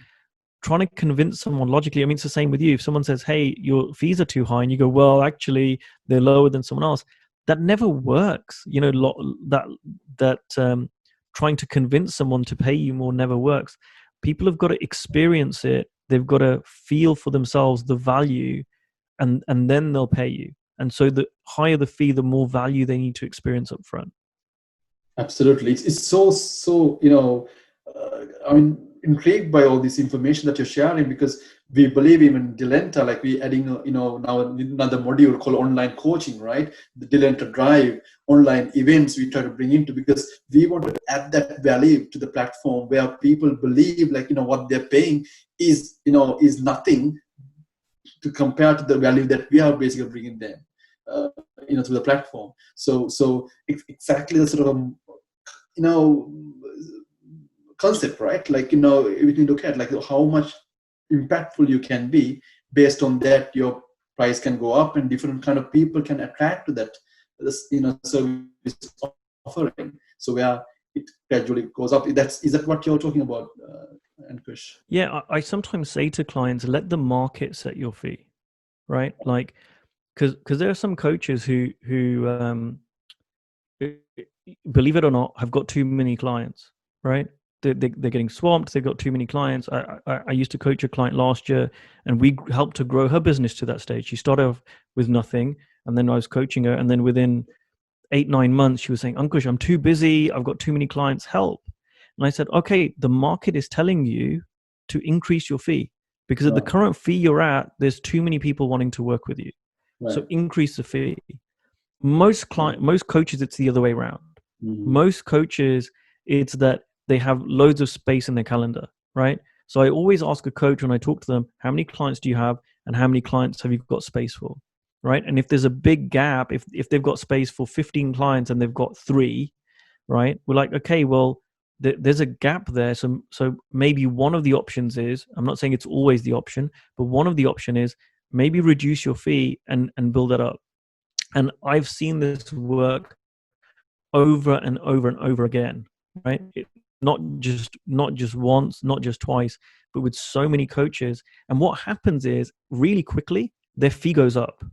trying to convince someone logically, I mean, it's the same with you. If someone says, hey, your fees are too high, and you go, well, actually, they're lower than someone else, that never works. Trying to convince someone to pay you more never works. People have got to experience it. They've got to feel for themselves the value, and then they'll pay you. And so the higher the fee, the more value they need to experience up front. Absolutely. It's so intrigued by all this information that you're sharing, because we believe even Delenta, like we adding, now another module called online coaching, right? The Delenta Drive, online events we try to bring into, because we want to add that value to the platform where people believe what they're paying is nothing to compare to the value that we are basically bringing them, through the platform. So exactly the sort of, concept, right? Like, if you look at how much impactful you can be, based on that, your price can go up, and different kind of people can attract to that, service offering. So where it gradually goes up. Is that what you're talking about, Ankush? Yeah, I sometimes say to clients, let the market set your fee, right? Like, because there are some coaches who believe it or not, have got too many clients, right? They're getting swamped. They've got too many clients. I used to coach a client last year, and we helped to grow her business to that stage. She started off with nothing, and then I was coaching her, and then within 8-9 months, she was saying, Ankush, I'm too busy. I've got too many clients. Help. And I said, okay, the market is telling you to increase your fee. because at the current fee you're at, there's too many people wanting to work with you. Right. So increase the fee. Most coaches, it's the other way around. Most coaches, it's that they have loads of space in their calendar, right? So I always ask a coach when I talk to them, how many clients do you have and how many clients have you got space for, right? And if there's a big gap, if they've got space for 15 clients and they've got 3, right? We're like, okay, well, there's a gap there. So maybe one of the options is, I'm not saying it's always the option, but one of the option is maybe reduce your fee and build that up. And I've seen this work over and over and over again, right? Not just once, not just twice, but with so many coaches. And what happens is really quickly, their fee goes up,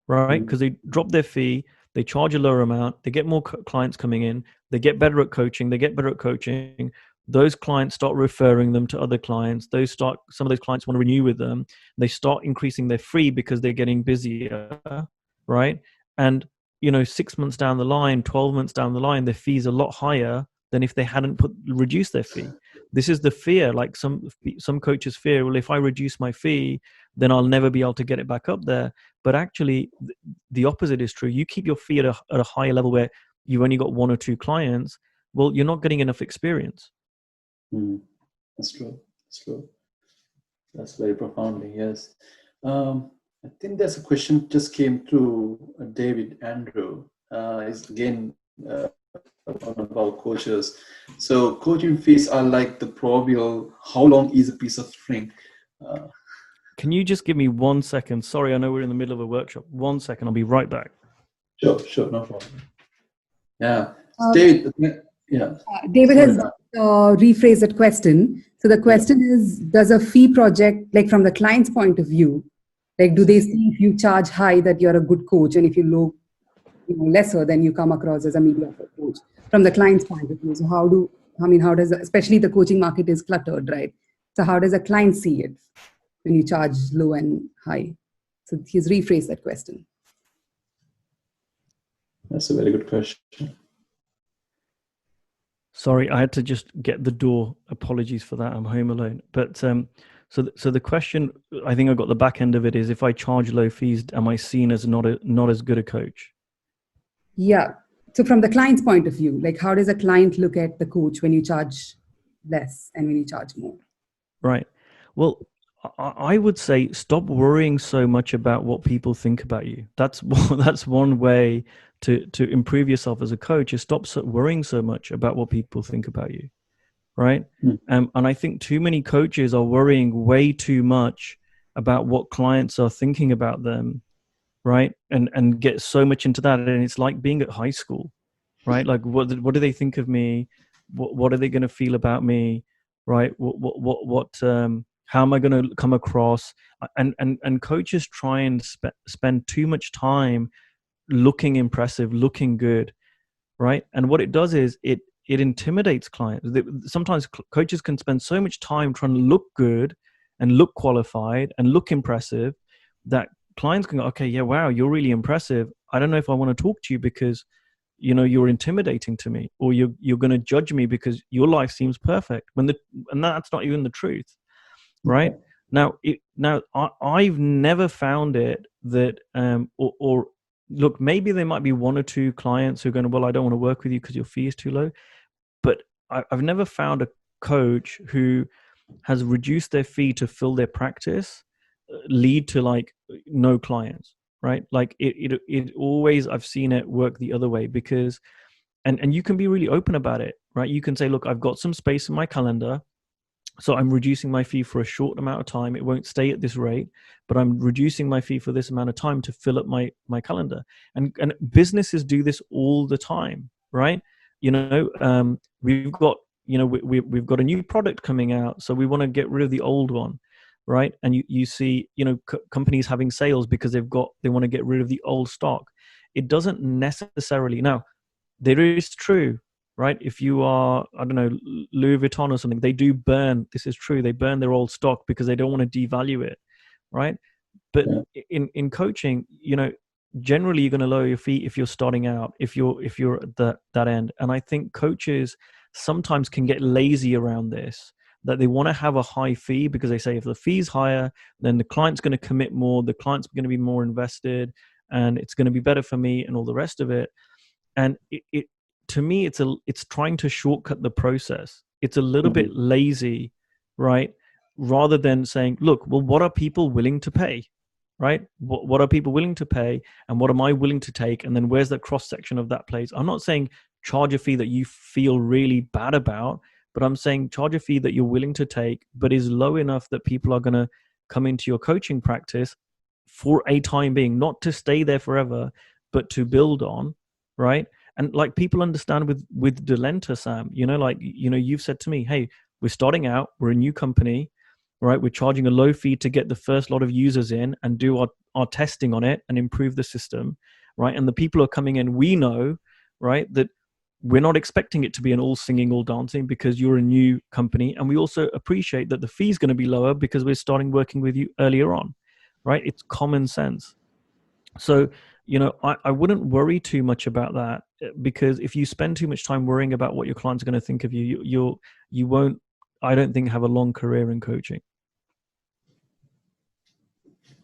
right? Because they drop their fee, they charge a lower amount, they get more clients coming in, they get better at coaching, those clients start referring them to other clients. Some of those clients want to renew with them. They start increasing their fee because they're getting busier, right? And 6 months down the line, 12 months down the line, their fees are a lot higher than if they hadn't reduced their fee. This is the fear. Like some coaches fear, well, if I reduce my fee, then I'll never be able to get it back up there. But actually, the opposite is true. You keep your fee at a higher level where you've only got 1 or 2 clients. Well, you're not getting enough experience. That's true. That's very profoundly, yes. I think there's a question just came through David Andrew. Is again about coaches. So coaching fees are like the probio. How long is a piece of string? Can you just give me 1 second? Sorry, I know we're in the middle of a workshop. 1 second, I'll be right back. Sure, no problem. Yeah, David. David has rephrased that question. So the question is, does a fee project, like from the client's point of view, like do they see if you charge high that you're a good coach, and if you low, lesser, then you come across as a mediocre coach from the client's point of view? So how does, especially the coaching market is cluttered, right? So how does a client see it when you charge low and high? So he's rephrased that question. That's a very good question. Sorry, I had to just get the door. Apologies for that. I'm home alone. But so the question, I think I got the back end of it, is if I charge low fees, am I seen as not as good a coach? Yeah. So from the client's point of view, like how does a client look at the coach when you charge less and when you charge more? Right. Well, I would say stop worrying so much about what people think about you. That's one way to improve yourself as a coach, is stop worrying so much about what people think about you. Right. And I think too many coaches are worrying way too much about what clients are thinking about them. Right. And get so much into that. And it's like being at high school. Right. Like, what do they think of me? What are they going to feel about me? Right. How am I going to come across? And coaches try and spend too much time looking impressive, looking good. Right. And what it does is it intimidates clients. Sometimes coaches can spend so much time trying to look good and look qualified and look impressive that clients can go, okay, yeah, wow, you're really impressive. I don't know if I want to talk to you because, you're intimidating to me, or you're going to judge me because your life seems perfect and that's not even the truth. Right. Okay. Now I've never found it that, or look, maybe there might be 1 or 2 clients who are going, well, I don't want to work with you because your fee is too low. But I've never found a coach who has reduced their fee to fill their practice lead to like no clients, right? Like it always, I've seen it work the other way, because, and you can be really open about it, right? You can say, look, I've got some space in my calendar, so I'm reducing my fee for a short amount of time. It won't stay at this rate, but I'm reducing my fee for this amount of time to fill up my calendar. And businesses do this all the time, right? We've got, we've got a new product coming out, so we want to get rid of the old one, right? And you see, companies having sales because they want to get rid of the old stock. It doesn't necessarily. Now, there is true, right? If you are, I don't know, Louis Vuitton or something, they do burn. This is true. They burn their old stock because they don't want to devalue it, right? But in coaching, generally you're going to lower your fee if you're starting out, if you're at that end. And I think coaches sometimes can get lazy around this. that they want to have a high fee because they say if the fee's higher, then the client's going to commit more, the client's going to be more invested, and it's going to be better for me and all the rest of it. And it to me, it's trying to shortcut the process. It's a little bit lazy, right? Rather than saying, look, well, what are people willing to pay? Right? What are people willing to pay, and what am I willing to take? And then where's the cross section of that place? I'm not saying charge a fee that you feel really bad about, but I'm saying charge a fee that you're willing to take, but is low enough that people are going to come into your coaching practice for a time being, not to stay there forever, but to build on, right? And like people understand with Delenta, Sam, like, you've said to me, hey, we're starting out, we're a new company, right? We're charging a low fee to get the first lot of users in and do our testing on it and improve the system, right? And the people are coming in, we know, right, that we're not expecting it to be an all singing, all dancing because you're a new company. And we also appreciate that the fee is going to be lower because we're starting working with you earlier on, right? It's common sense. So, I wouldn't worry too much about that, because if you spend too much time worrying about what your clients are going to think of you, you won't, I don't think, have a long career in coaching.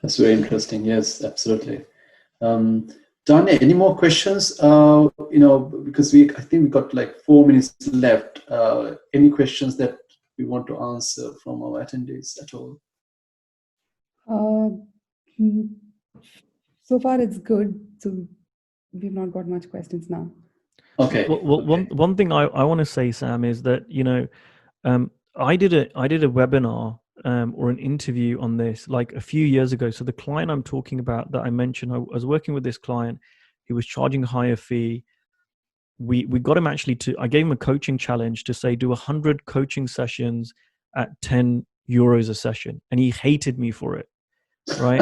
That's very interesting. Yes, absolutely. Danya, any more questions? Because I think we've got like 4 minutes left. Any questions that we want to answer from our attendees at all? So far, it's good. So we've not got much questions now. Okay. Well, one thing I want to say, Sam, is that I did a webinar or an interview on this like a few years ago. So the client I'm talking about that I mentioned, I was working with this client. He was charging a higher fee. We got him actually I gave him a coaching challenge to say do 100 coaching sessions at 10 euros a session, and he hated me for it, right?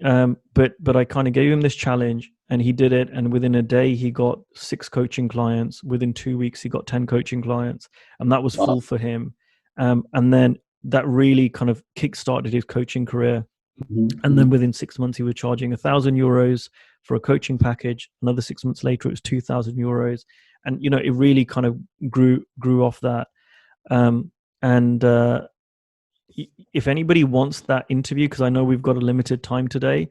But I kind of gave him this challenge, and he did it. And within a day, he got 6 coaching clients. Within 2 weeks, he got 10 coaching clients, and that was full for him. And then that really kind of kickstarted his coaching career. And then within 6 months, he was charging 1,000 euros for a coaching package. Another 6 months later, it was 2,000 euros. And, it really kind of grew off that. If anybody wants that interview, because I know we've got a limited time today,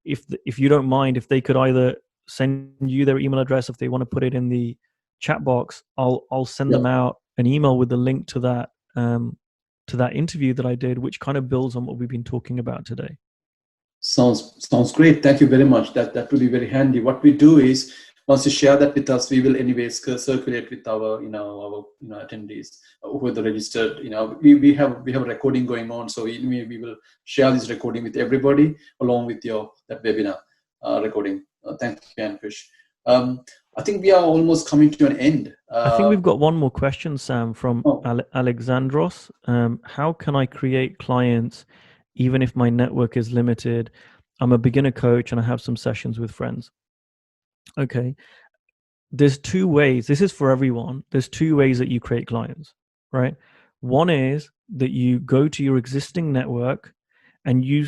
if you don't mind, if they could either send you their email address, if they want to put it in the chat box, I'll send them out an email with the link to that interview that I did, which kind of builds on what we've been talking about today. Sounds great. Thank you very much. That would be very handy. What we do is, once you share that with us, we will anyways circulate with our attendees who are registered. We have a recording going on, so we will share this recording with everybody along with that webinar recording. Thank you, Ankush. I think we are almost coming to an end. I think we've got one more question, Sam, from Alexandros. How can I create clients even if my network is limited? I'm a beginner coach and I have some sessions with friends. Okay. There's 2 ways. This is for everyone. There's 2 ways that you create clients, right? One is that you go to your existing network and you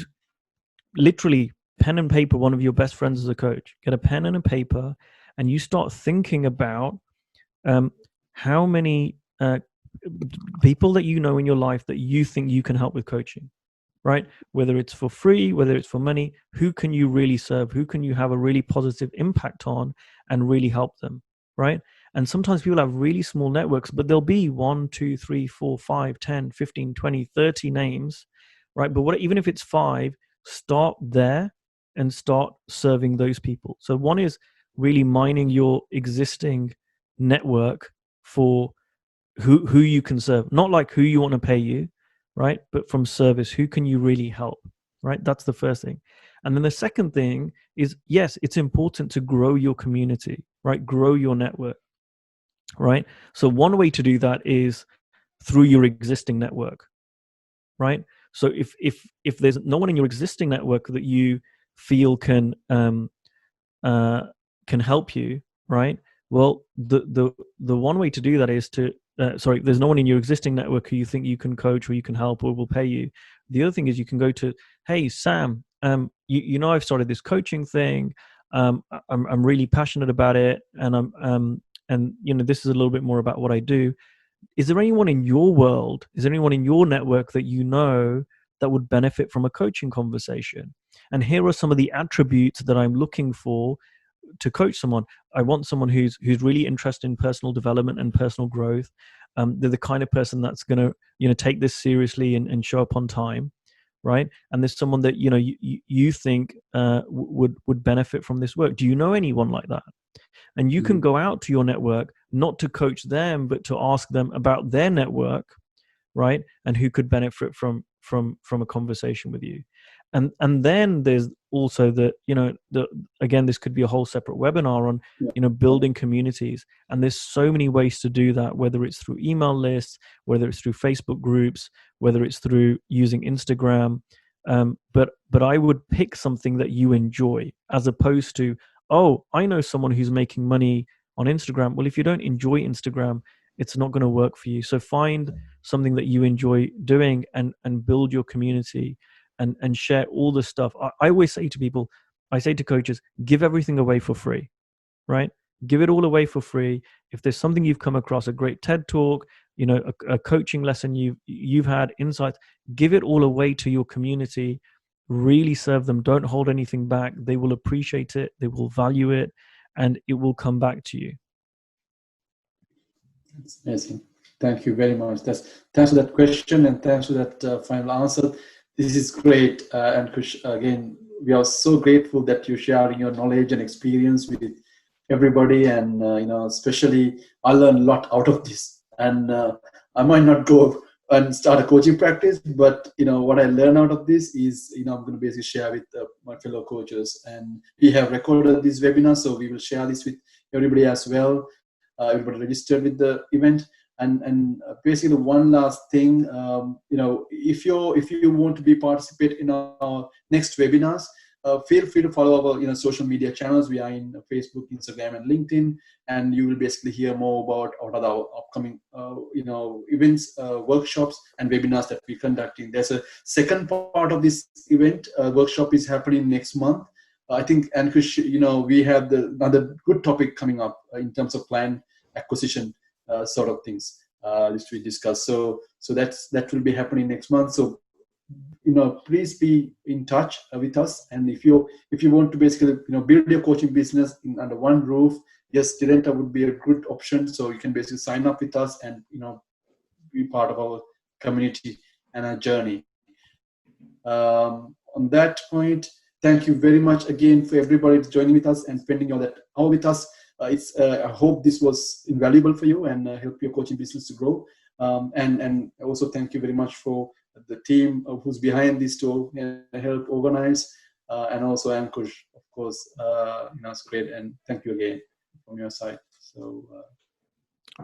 literally pen and paper one of your best friends as a coach. Get a pen and a paper and you start thinking about how many people that you know in your life that you think you can help with coaching, right? Whether it's for free, whether it's for money, who can you really serve? Who can you have a really positive impact on and really help them, right? And sometimes people have really small networks, but there'll be 1, 2, 3, 4, 5, 10, 15, 20, 30 names, right? But even if it's 5, start there and start serving those people. So one is really mining your existing network for who you can serve, not like who you want to pay you, right? But from service, who can you really help, right? That's the first thing. And then the second thing is, yes, it's important to grow your community, right? Grow your network, right? So one way to do that is through your existing network, right? So if there's no one in your existing network that you feel can help you, right? Well, the one way to do that is to there's no one in your existing network who you think you can coach or you can help or will pay you. The other thing is you can go to, hey, Sam, I've started this coaching thing. I'm really passionate about it, and this is a little bit more about what I do. is there anyone in your world, is there anyone in your network that you know that would benefit from a coaching conversation? And here are some of the attributes that I'm looking for to coach someone. I want someone who's really interested in personal development and personal growth. They're the kind of person that's going to take this seriously and show up on time, right? And there's someone that you think would benefit from this work. Do you know anyone like that? And you can go out to your network, not to coach them, but to ask them about their network, right? And who could benefit from a conversation with you. And then there's also again, this could be a whole separate webinar on building communities. And there's so many ways to do that, whether it's through email lists, whether it's through Facebook groups, whether it's through using Instagram. But I would pick something that you enjoy, as opposed to, oh, I know someone who's making money on Instagram. Well, if you don't enjoy Instagram, it's not going to work for you. So find something that you enjoy doing and build your community and share all the stuff. I always say to people, I say to coaches, give everything away for free, right? Give it all away for free. If there's something you've come across, a great TED talk, a coaching lesson you've had, insights, give it all away to your community. Really serve them. Don't hold anything back. They will appreciate it. They will value it, and it will come back to you. That's amazing. Thank you very much. Thanks for that question, and thanks for that final answer. This is great, Ankush. Again, we are so grateful that you're sharing your knowledge and experience with everybody, and especially I learned a lot out of this. And I might not go and start a coaching practice, but what I learned out of this is I'm going to basically share with my fellow coaches. And we have recorded this webinar, so we will share this with everybody as well. Everybody registered with the event. And basically one last thing, if you want to participate in our next webinars, feel free to follow our social media channels. We are in Facebook, Instagram, and LinkedIn, and you will basically hear more about what are our upcoming events, workshops, and webinars that we're conducting. There's a second part of this event. Workshop is happening next month. I think, Ankush, we have another good topic coming up in terms of client acquisition sort of things, which we discussed. So that will be happening next month. So please be in touch with us. And if you want to basically build your coaching business under one roof, yes, Delenta would be a good option. So you can basically sign up with us and be part of our community and our journey. On that point, thank you very much again for everybody joining with us and spending all that hour with us. I hope this was invaluable for you and help your coaching business to grow. And also thank you very much for the team who's behind this to help organize, and also Ankush, of course. It's great, and thank you again from your side. So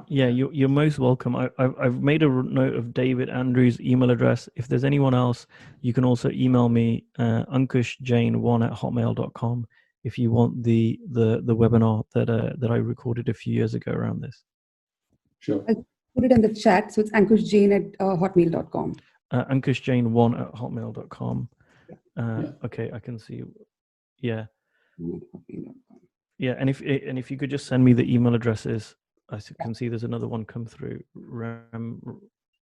yeah, you're most welcome. I've made a note of David Andrews' email address. If there's anyone else, you can also email me, ankushjain1@hotmail.com, if you want the webinar that I recorded a few years ago around this. Sure. I'll put it in the chat. So it's ankushjain@hotmail.com. ankushjain1@hotmail.com. Okay, I can see. Yeah. Yeah, and if you could just send me the email addresses. I can see there's another one come through,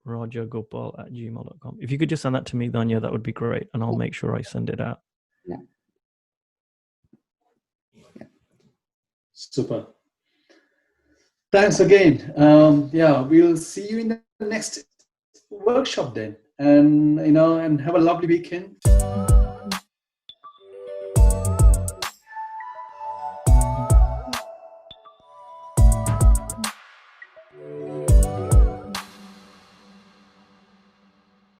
rajagopal@gmail.com. If you could just send that to me, then that would be great, and I'll make sure I send it out. Yeah. Super. Thanks again. We'll see you in the next workshop then, and and have a lovely weekend.